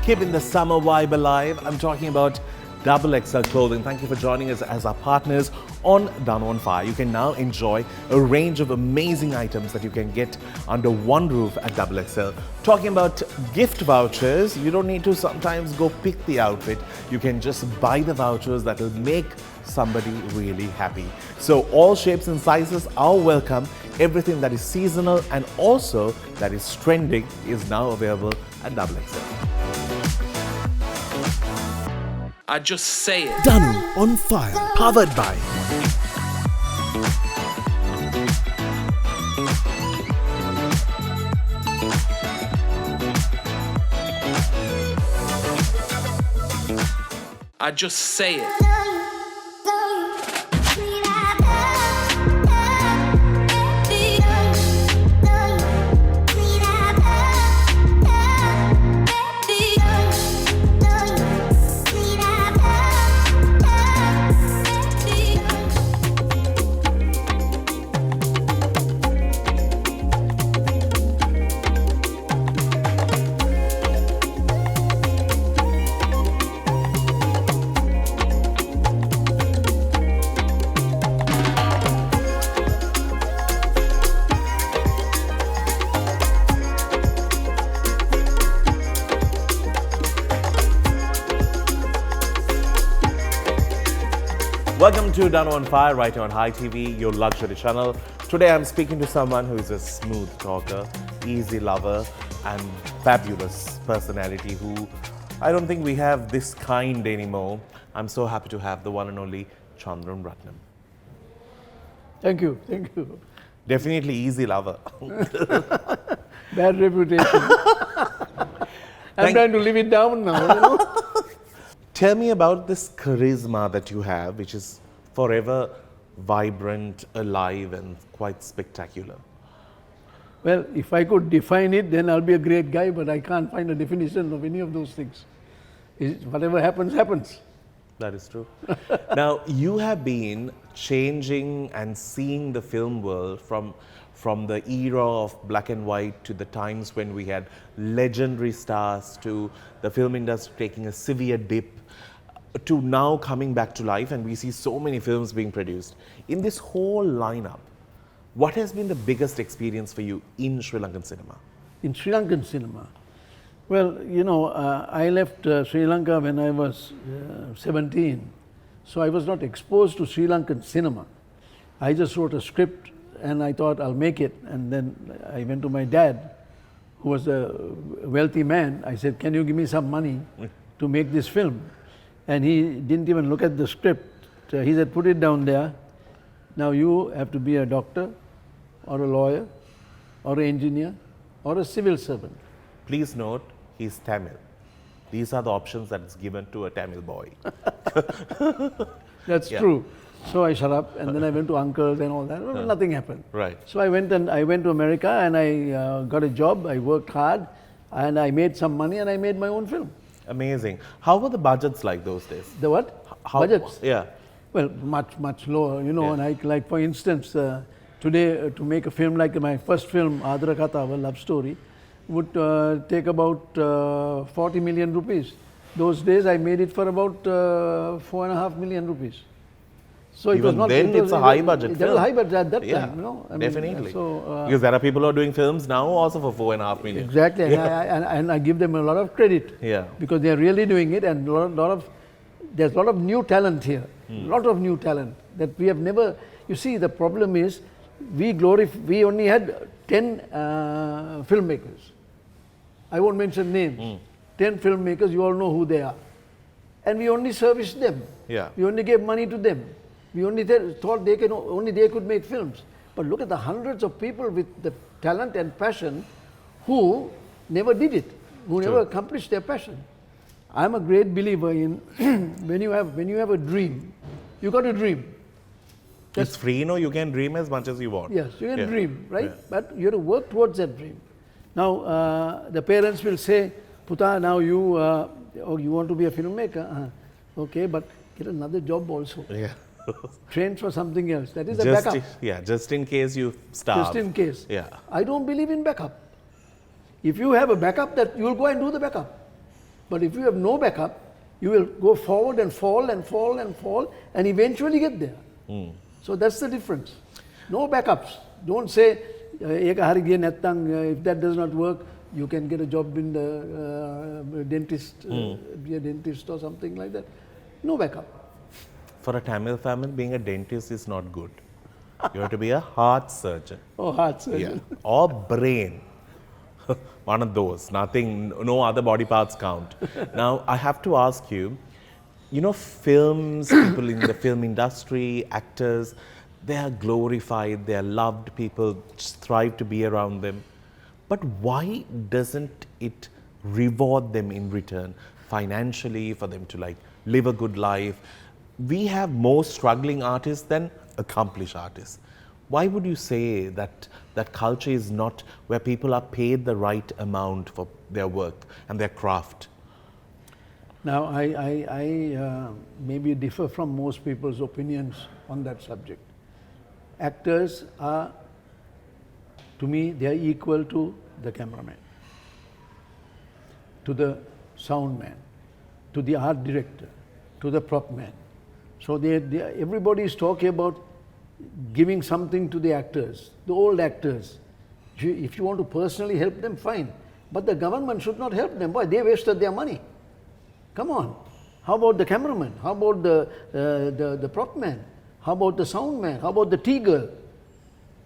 Keeping the summer vibe alive, I'm talking about XXL Clothing. Thank you for joining us as our partners on Danu on Fire. You can now enjoy a range of amazing items that you can get under one roof at XXL. Talking about gift vouchers, you don't need to sometimes go pick the outfit. You can just buy the vouchers that will make somebody really happy. So all shapes and sizes are welcome. Everything that is seasonal and also that is trending is now available at XXL. I just say it. Danu on Fire, powered by I just say it. Welcome to Danu on Fire, right here on Hi TV, your luxury channel. Today I'm speaking to someone who is a smooth talker, easy lover, and fabulous personality who I don't think we have this kind anymore. I'm so happy to have the one and only Chandran Rutnam. Thank you, thank you. Definitely easy lover. Bad reputation. I'm trying to live it down now, you know. Tell me about this charisma that you have, which is forever vibrant, alive, and quite spectacular. Well, if I could define it, then I'll be a great guy, but I can't find a definition of any of those things. Whatever happens, happens. That is true. Now, you have been changing and seeing the film world from the era of black and white to the times when we had legendary stars, to the film industry taking a severe dip, to now coming back to life, and we see so many films being produced. In this whole lineup, what has been the biggest experience for you in Sri Lankan cinema? In Sri Lankan cinema? Well, you know, I left Sri Lanka when I was 17, so I was not exposed to Sri Lankan cinema. I just wrote a script and I thought I'll make it, and then I went to my dad, who was a wealthy man. I said, can you give me some money to make this film? And he didn't even look at the script. He said, put it down there. Now you have to be a doctor or a lawyer or an engineer or a civil servant. Please note, he's Tamil. These are the options that is given to a Tamil boy. That's true. So I shut up, and then I went to uncles and all that. Nothing happened. Right. So I went to America, and I got a job. I worked hard, and I made some money, and I made my own film. Amazing. How were the budgets like those days? The what? Budgets? Yeah. Well, much lower, you know. And like for instance, today to make a film like my first film, Adra Katha, a love story, would take about 40 million rupees. Those days I made it for about 4.5 million rupees. So even it's a high budget film. It was high budget at that time, you know. Definitely. Because there are people who are doing films now also for 4.5 million. Exactly, and I give them a lot of credit. Yeah. Because they are really doing it, and there's a lot of new talent here. Lot of new talent that we have never. You see, the problem is we only had 10 filmmakers. I won't mention names. 10 filmmakers, you all know who they are, and we only serviced them. Yeah. We only gave money to them. We only thought they could make films. But look at the hundreds of people with the talent and passion who never did it, who never accomplished their passion. I'm a great believer in when you have a dream, you got to dream. It's free, you know, you can dream as much as you want. Yes, you can dream, right? But you have to work towards that dream. Now, the parents will say, Puta, now you want to be a filmmaker? Okay, but get another job also. Yeah. Train for something else. That is a backup. Just in case you starve. Just in case. Yeah. I don't believe in backup. If you have a backup, that you will go and do the backup. But if you have no backup, you will go forward and fall and fall and fall and eventually get there. So that's the difference. No backups. Don't say, if that does not work, you can get a job in the dentist, be a dentist or something like that. No backup. For a Tamil family, being a dentist is not good. You have to be a heart surgeon. Oh, heart surgeon. Yeah. Or brain. One of those. Nothing, no other body parts count. Now, I have to ask you, films, people in the film industry, actors, they are glorified, they are loved, people strive to be around them. But why doesn't it reward them in return financially for them to live a good life? We have more struggling artists than accomplished artists. Why would you say that culture is not where people are paid the right amount for their work and their craft? Now, I maybe differ from most people's opinions on that subject. Actors are, to me, they are equal to the cameraman, to the sound man, to the art director, to the prop man. So everybody is talking about giving something to the actors, the old actors. If you want to personally help them, fine. But the government should not help them. Boy, they wasted their money. Come on. How about the cameraman? How about the prop man? How about the sound man? How about the tea girl?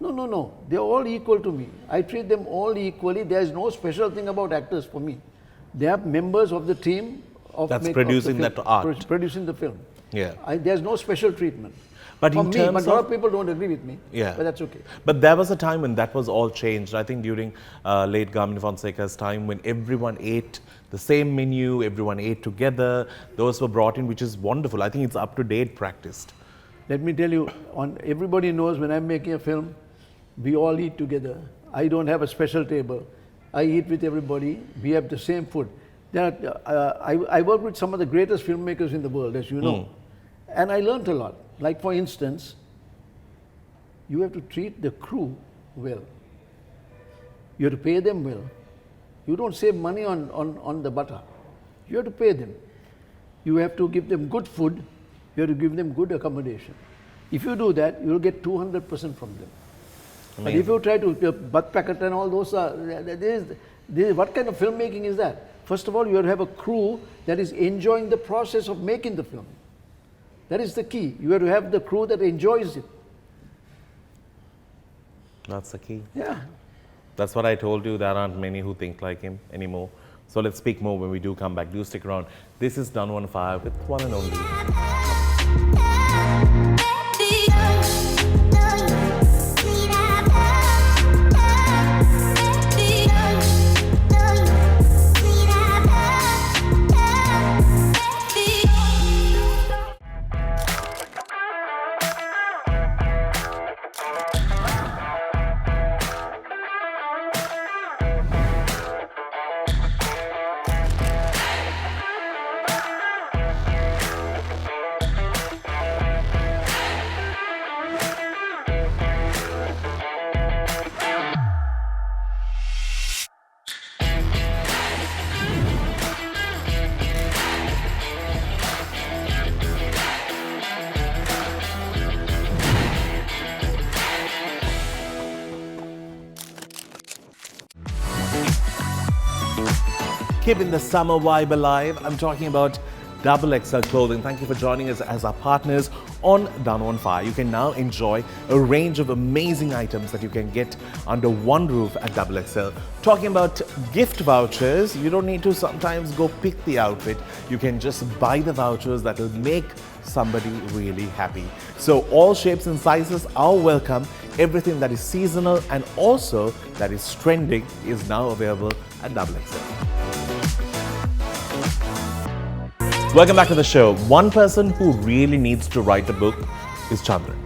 No. They are all equal to me. I treat them all equally. There is no special thing about actors for me. They are members of the team of that's producing that art. Producing the film. Yeah. There's no special treatment. But for in me, terms but a lot of people don't agree with me. Yeah. But that's okay. But there was a time when that was all changed. I think during late Garmin Fonseca's time, when everyone ate the same menu, everyone ate together, those were brought in, which is wonderful. I think it's up to date practiced. Let me tell you, everybody knows when I'm making a film, we all eat together. I don't have a special table. I eat with everybody. We have the same food. I work with some of the greatest filmmakers in the world, as you know. And I learned a lot. Like, for instance, you have to treat the crew well. You have to pay them well. You don't save money on the butter. You have to pay them. You have to give them good food. You have to give them good accommodation. If you do that, you will get 200% from them. Amazing. But if you try to butt packet and all those, what kind of filmmaking is that? First of all, you have to have a crew that is enjoying the process of making the film. That is the key. You have to have the crew that enjoys it. That's the key. Yeah. That's what I told you. There aren't many who think like him anymore. So let's speak more when we do come back. Do stick around. This is Danu on Fire with one and only. Keeping the summer vibe alive. I'm talking about XXL Clothing. Thank you for joining us as our partners on Danu on Fire. You can now enjoy a range of amazing items that you can get under one roof at XXL. Talking about gift vouchers, you don't need to sometimes go pick the outfit. You can just buy the vouchers that will make somebody really happy. So all shapes and sizes are welcome. Everything that is seasonal and also that is trending is now available at XXL. Welcome back to the show. One person who really needs to write a book is Chandran.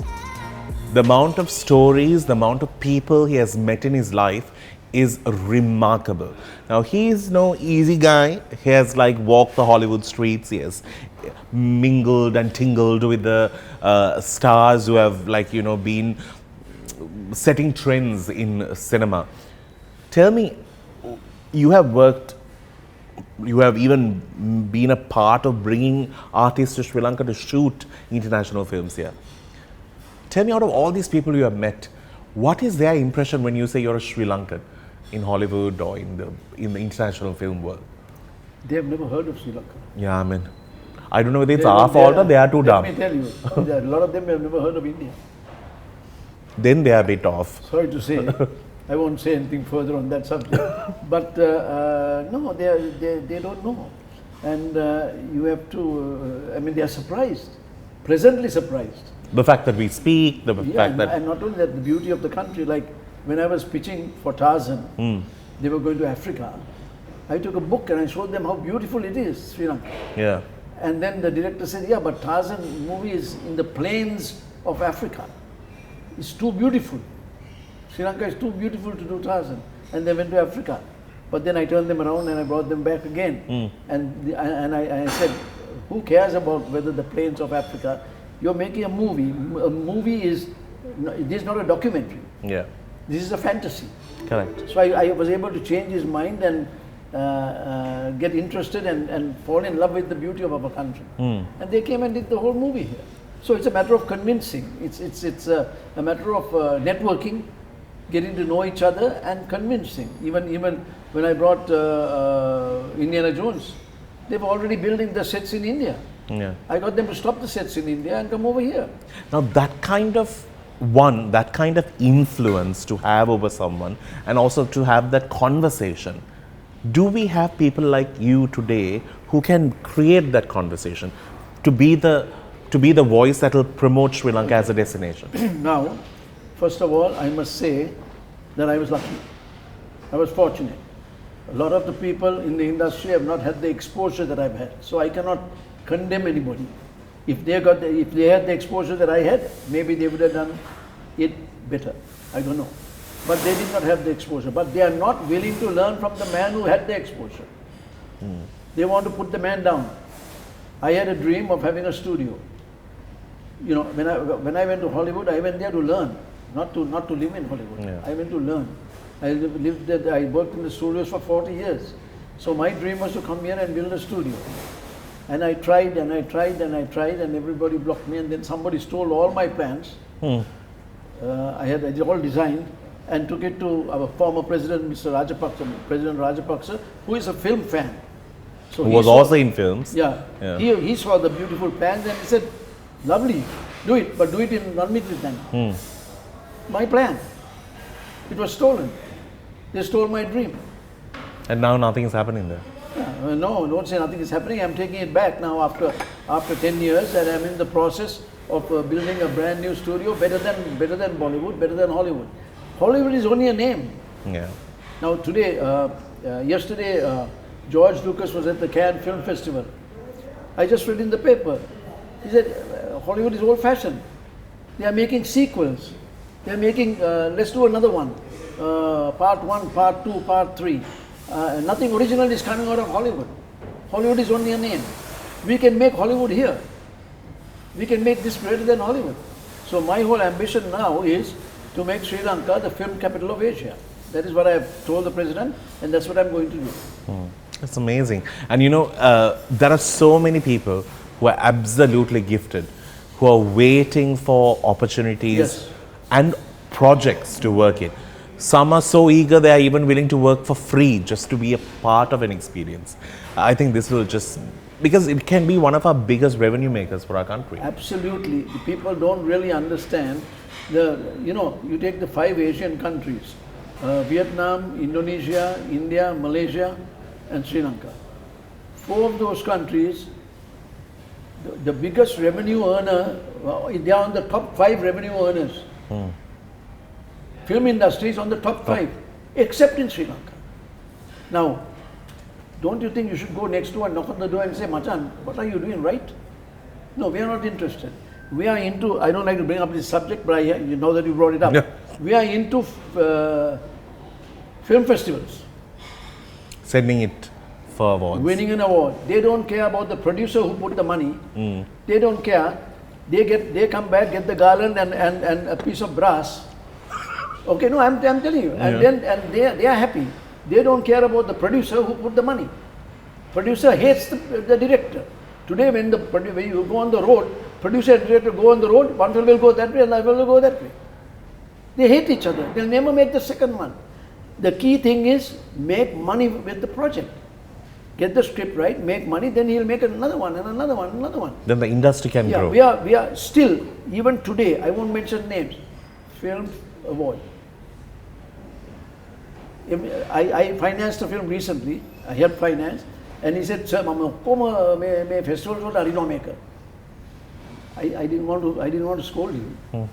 The amount of stories, the amount of people he has met in his life is remarkable. Now, he is no easy guy. He has walked the Hollywood streets. He has mingled and tingled with the stars who have been setting trends in cinema. Tell me, you have worked, you have even been a part of bringing artists to Sri Lanka to shoot international films here. Tell me, out of all these people you have met, what is their impression when you say you're a Sri Lankan in Hollywood or in the international film world? They have never heard of Sri Lanka. Yeah, I mean, I don't know whether it's our fault or they are too dumb. Let me tell you, a lot of them have never heard of India. Then they are a bit off. Sorry to say, I won't say anything further on that subject. But no, they don't know. And you have to, I mean, they are surprised, pleasantly surprised. The fact that we speak, the fact that... And not only that, the beauty of the country, like when I was pitching for Tarzan, they were going to Africa. I took a book and I showed them how beautiful it is, Sri Lanka. Yeah. And then the director said, yeah, but Tarzan movie is in the plains of Africa. It's too beautiful. Sri Lanka is too beautiful to do Tarzan. And they went to Africa. But then I turned them around and I brought them back again. And I said, who cares about whether the plains of Africa? You're making a movie. A movie is, this is not a documentary. Yeah. This is a fantasy. Correct. So I was able to change his mind and get interested and fall in love with the beauty of our country. And they came and did the whole movie here. So it's a matter of convincing. It's a matter of networking, getting to know each other and convincing. Even when I brought Indiana Jones, they were already building the sets in India. Yeah. I got them to stop the sets in India and come over here. Now that kind of influence to have over someone and also to have that conversation, do we have people like you today who can create that conversation to be the voice that will promote Sri Lanka as a destination? Now, first of all, I must say that I was lucky. I was fortunate. A lot of the people in the industry have not had the exposure that I've had. So I cannot condemn anybody. If they had the exposure that I had, maybe they would have done it better. I don't know. But they did not have the exposure. But they are not willing to learn from the man who had the exposure. They want to put the man down. I had a dream of having a studio. You know, when I went to Hollywood, I went there to learn, not to live in Hollywood. Yeah. I went to learn. I lived there. I worked in the studios for 40 years. So my dream was to come here and build a studio. And I tried and I tried and I tried, and everybody blocked me. And then somebody stole all my plans. I had it all designed and took it to our former president, Mr. Rajapaksa, President Rajapaksa, who is a film fan. So who was also in films. Yeah. He saw the beautiful plans and he said, lovely, do it, but do it in non-military time. My plan. It was stolen. They stole my dream. And now nothing is happening there. No, don't say nothing is happening. I'm taking it back now after 10 years, and I'm in the process of building a brand new studio, better than Bollywood, better than Hollywood. Hollywood is only a name. Yeah. Now today, yesterday, George Lucas was at the Cannes Film Festival. I just read in the paper. He said, Hollywood is old-fashioned. They are making sequels. They are making, let's do another one. Part 1, Part 2, Part 3. Nothing original is coming out of Hollywood. Hollywood is only a name. We can make Hollywood here. We can make this greater than Hollywood. So my whole ambition now is to make Sri Lanka the film capital of Asia. That is what I have told the president, and that's what I'm going to do. That's amazing. And you know, there are so many people who are absolutely gifted, who are waiting for opportunities and projects to work in. Some are so eager they are even willing to work for free just to be a part of an experience. I think this will just, because it can be one of our biggest revenue makers for our country. Absolutely. The people don't really understand you take the 5 Asian countries, Vietnam, Indonesia, India, Malaysia and Sri Lanka. 4 of those countries, the biggest revenue earner, they are on the top 5 revenue earners. Film industry is on the top 5, except in Sri Lanka. Now, don't you think you should go next door and knock on the door and say, Machan, what are you doing right? No, we are not interested. We are into, I don't like to bring up this subject, but you know that you brought it up. Yeah. We are into film festivals. Sending it for awards. Winning an award. They don't care about the producer who put the money. They don't care. They come back, get the garland and a piece of brass. Okay, no, I'm telling you. And then they are happy. They don't care about the producer who put the money. Producer hates the director. Today when you go on the road, producer and director go on the road, one fellow will go that way and the other will go that way. They hate each other. They'll never make the second one. The key thing is make money with the project. Get the script right, make money, then he'll make another one and another one and another one. Then the industry can grow. We are still, even today, I won't mention names, film award. I financed a film recently, I helped finance, and he said, sir, I'm festival I did not make it. I didn't want to scold you.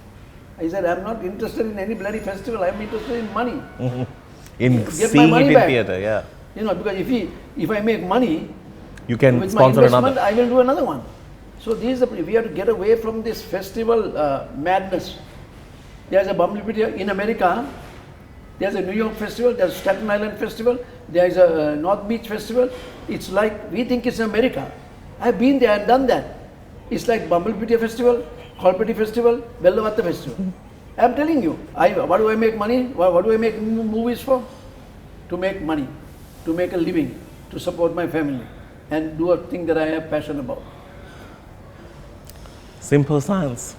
I said, I'm not interested in any bloody festival, I'm interested in money. In Get seeing my money it in back. theatre, yeah. You know, because if I make money, You can with sponsor my investment, another. I will do another one. So we have to get away from this festival madness. There's a Bumblebee in America. There's a New York festival. There's a Staten Island festival. There's a North Beach festival. It's like we think it's America. I've been there and done that. It's like Bumblebee festival, Kolpeti festival, Bellavatta festival. I'm telling you. What do I make money? What do I make movies for? To make money, to make a living, to support my family, and do a thing that I have passion about. Simple science.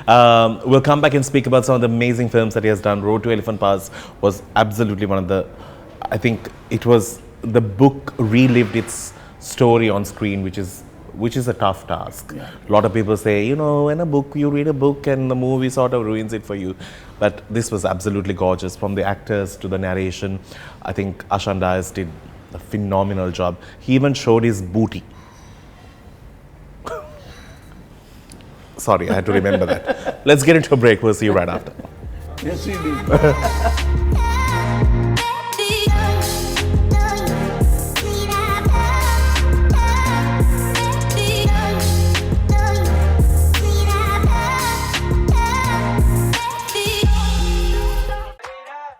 We'll come back and speak about some of the amazing films that he has done. Road to Elephant Pass was absolutely one of the, I think it was, the book relived its story on screen, which is a tough task. Yeah. A lot of people say, you know, in a book, you read a book and the movie sort of ruins it for you. But this was absolutely gorgeous, from the actors to the narration. I think Ashan Dias did a phenomenal job. He even showed his booty. Sorry, I had to remember that. Let's get into a break. We'll see you right after. Yes, indeed.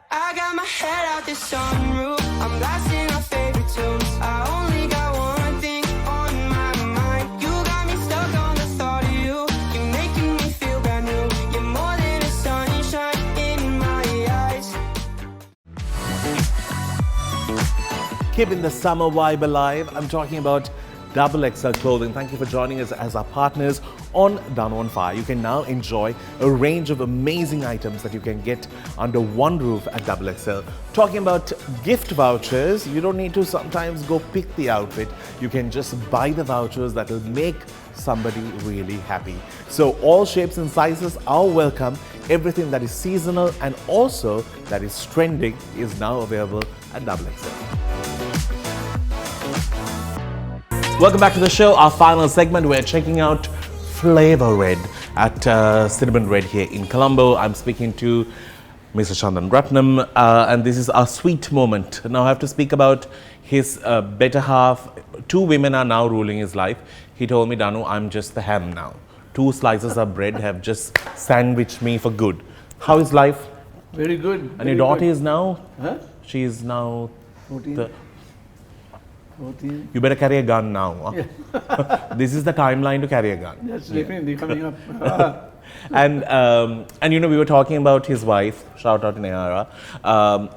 I got my head out the sunroof. I'm blasting our favorite tunes. I only got one thing on my mind. You got me stuck on the thought of you. You're making me feel brand new. You're more than a sunshine in my eyes. Keeping the summer vibe alive. I'm talking about XXL Clothing. Thank you for joining us as our partners on Danu on Fire. You can now enjoy a range of amazing items that you can get under one roof at XXL. Talking about gift vouchers, you don't need to sometimes go pick the outfit. You can just buy the vouchers that will make somebody really happy. So all shapes and sizes are welcome. Everything that is seasonal and also that is trending is now available at XXL. Welcome back to the show. Our final segment, we're checking out Flavor Red at Cinnamon Red here in Colombo. I'm speaking to Mr. Chandran Rutnam, and this is our sweet moment. Now I have to speak about his better half. Two women are now ruling his life. He told me, Danu, I'm just the ham now. 2 slices of bread have just sandwiched me for good. How is life? Very good. And very your daughter good. is now? Huh? She is now... 14. 14. You better carry a gun now. Huh? This is the timeline to carry a gun. That's definitely coming up. And you know, we were talking about his wife, shout out to Nehara.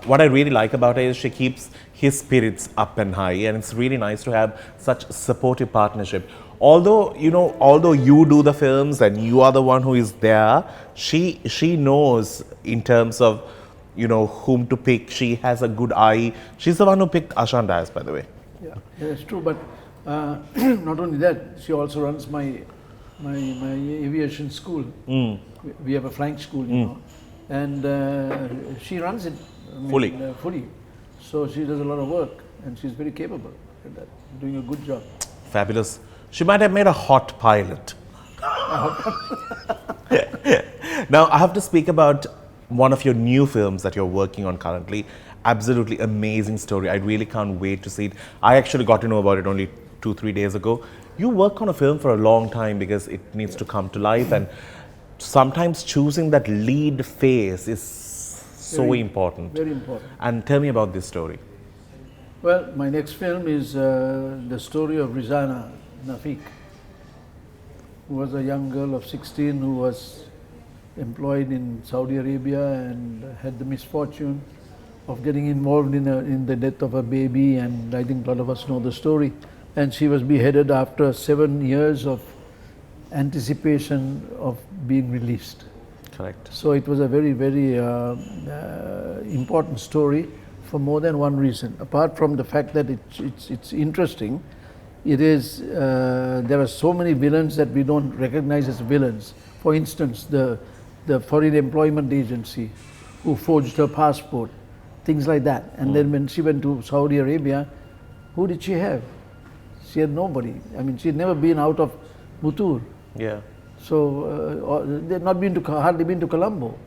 What I really like about her is she keeps his spirits up and high, and it's really nice to have such supportive partnership. Although, you know, although you do the films and you are the one who is there, she knows in terms of, you know, whom to pick. She has a good eye. She's the one who picked Ashan Dias, by the way. Yeah, it's true. But not only that, she also runs my aviation school. We have a flying school, you know, and she runs it fully. So she does a lot of work, and she's very capable at that, doing a good job. Fabulous. She might have made a hot pilot. Now, I have to speak about one of your new films that you're working on currently. Absolutely amazing story. I really can't wait to see it. I actually got to know about it only 2-3 days ago. You work on a film for a long time because it needs to come to life, and sometimes choosing that lead face is so important. Very important. And tell me about this story. Well, my next film is the story of Rizana Nafiq, who was a young girl of 16 who was employed in Saudi Arabia and had the misfortune of getting involved in the death of a baby, and I think a lot of us know the story. And she was beheaded after 7 years of anticipation of being released. Correct. So it was a very, very important story for more than one reason. Apart from the fact that it's interesting, it is there are so many villains that we don't recognize as villains. For instance, the Foreign Employment Agency, who forged her passport, things like that. And then when she went to Saudi Arabia, who did she have? She had nobody. I mean, she had never been out of Buttur. Yeah. So they'd not been hardly been to Colombo.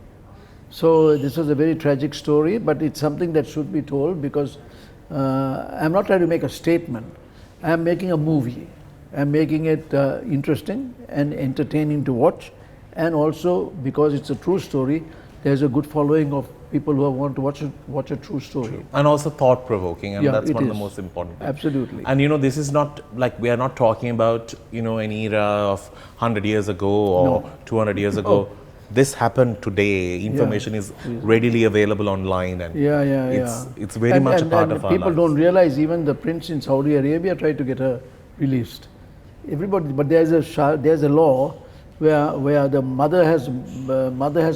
So this was a very tragic story, but it's something that should be told, because I'm not trying to make a statement. I'm making a movie. I'm making it interesting and entertaining to watch, and also because it's a true story, there's a good following of people who want to watch a true story. And also thought-provoking, and Yeah, that's it one of the is. most important things. Absolutely. And this is not like, we are not talking about an era of 100 years ago or No. 200 years ago. This happened today. Information is readily available online, and it's very much a part of our people lives. don't realize even the prince in Saudi Arabia tried to get her released. Everybody, but there's a law where the mother has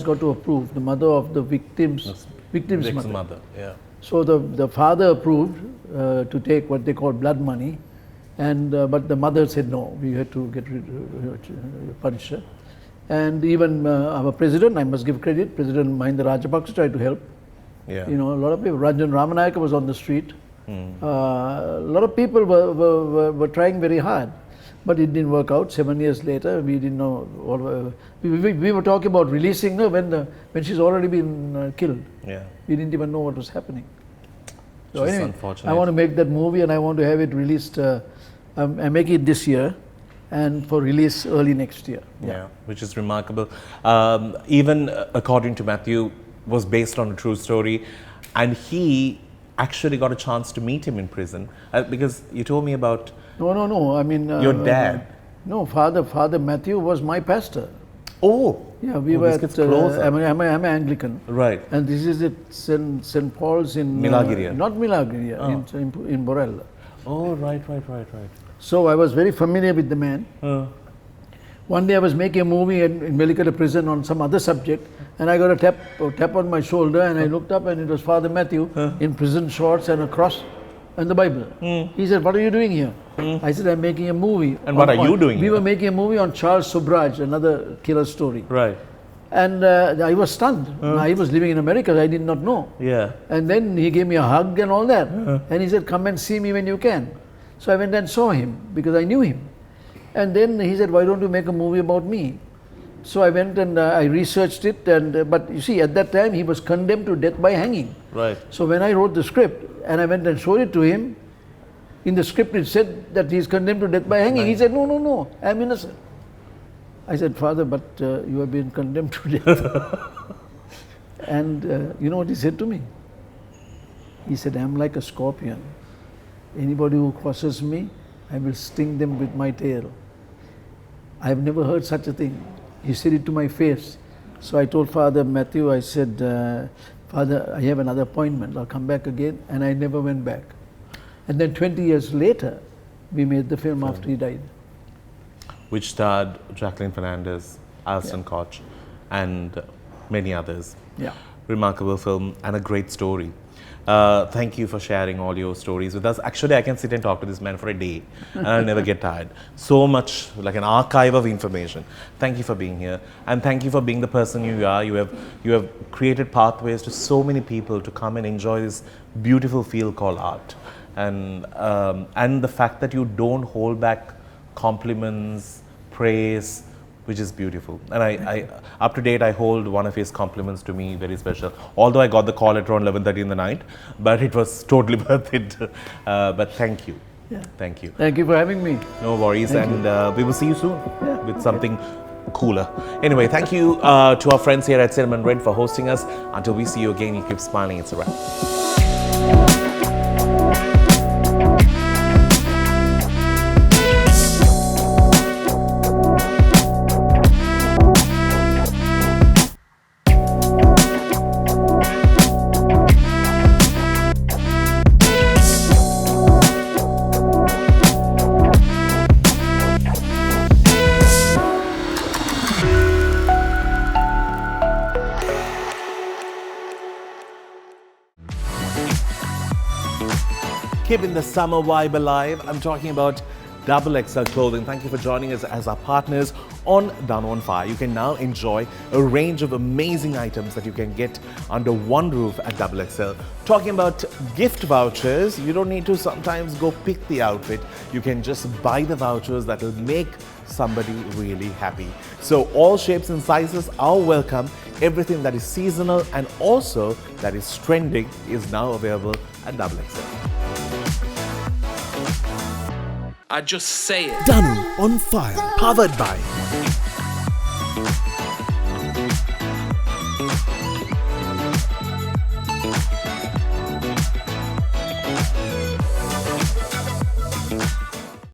got to approve, the mother of the victim's mother. Yeah. So the father approved to take what they call blood money, and but the mother said no, we had to punish her. And even our president, I must give credit, President Mahinda Rajapaksa tried to help. Yeah. A lot of people. Ranjan Ramanayaka was on the street. A lot of people were trying very hard, but it didn't work out. 7 years later, we didn't know. We were talking about releasing her when she's already been killed. Yeah. We didn't even know what was happening. So Just anyway, unfortunate. I want to make that movie, and I want to have it released. I'm making it this year, and for release early next year. Yeah, which is remarkable. Even according to Matthew, was based on a true story, and he actually got a chance to meet him in prison, because you told me about No. I mean, your dad. No, Father Matthew was my pastor. Oh, Yeah, we were this at. gets closer. I'm an Anglican. Right. And this is at St. Paul's in Milagiriya. Not Milagiriya, in Borella. Oh, right. So I was very familiar with the man. One day I was making a movie in Melikata prison on some other subject, and I got a tap on my shoulder, and I looked up, and it was Father Matthew in prison shorts and a cross and the Bible. He said, "What are you doing here?" I said, "I'm making a movie." And what are you doing We here? were making a movie on Charles Subraj, another killer story. Right. And I was stunned. I was living in America, I did not know. Yeah. And then he gave me a hug and all that. And he said, "Come and see me when you can." So I went and saw him because I knew him. And then he said, "Why don't you make a movie about me?" So I went and I researched it. But you see, at that time he was condemned to death by hanging. Right. So when I wrote the script and I went and showed it to him, in the script it said that he is condemned to death by hanging. He said, no, I'm innocent. I said, "Father, but you have been condemned to death." And you know what he said to me? He said, "I'm like a scorpion. Anybody who crosses me, I will sting them with my tail." I have never heard such a thing. He said it to my face. So I told Father Matthew, I said, "Father, I have another appointment. I'll come back again." And I never went back. And then 20 years later, we made the film after he died. Which starred Jacqueline Fernandez, Alston Koch, and many others. Yeah. Remarkable film and a great story. Thank you for sharing all your stories with us. Actually, I can sit and talk to this man for a day and I'll never get tired. So much, like an archive of information. Thank you for being here, and thank you for being the person you are. You have created pathways to so many people to come and enjoy this beautiful field called art. And the fact that you don't hold back compliments, praise, which is beautiful. And I up to date, I hold one of his compliments to me very special. Although I got the call at around 11:30 in the night, but it was totally worth it. But thank you. Yeah. Thank you. Thank you for having me. No worries. Thank We will see you soon with something cooler. Anyway, thank you to our friends here at Cinnamon Red for hosting us. Until we see you again, you keep smiling. It's a wrap. keeping the summer vibe alive. I'm talking about XXL Clothing. Thank you for joining us as our partners on Danu on Fire. You can now enjoy a range of amazing items that you can get under one roof at XXL. Talking about gift vouchers, you don't need to sometimes go pick the outfit. You can just buy the vouchers that will make somebody really happy. So all shapes and sizes are welcome. Everything that is seasonal and also that is trending is now available at XXL. I just say it. Danu on Fire, powered by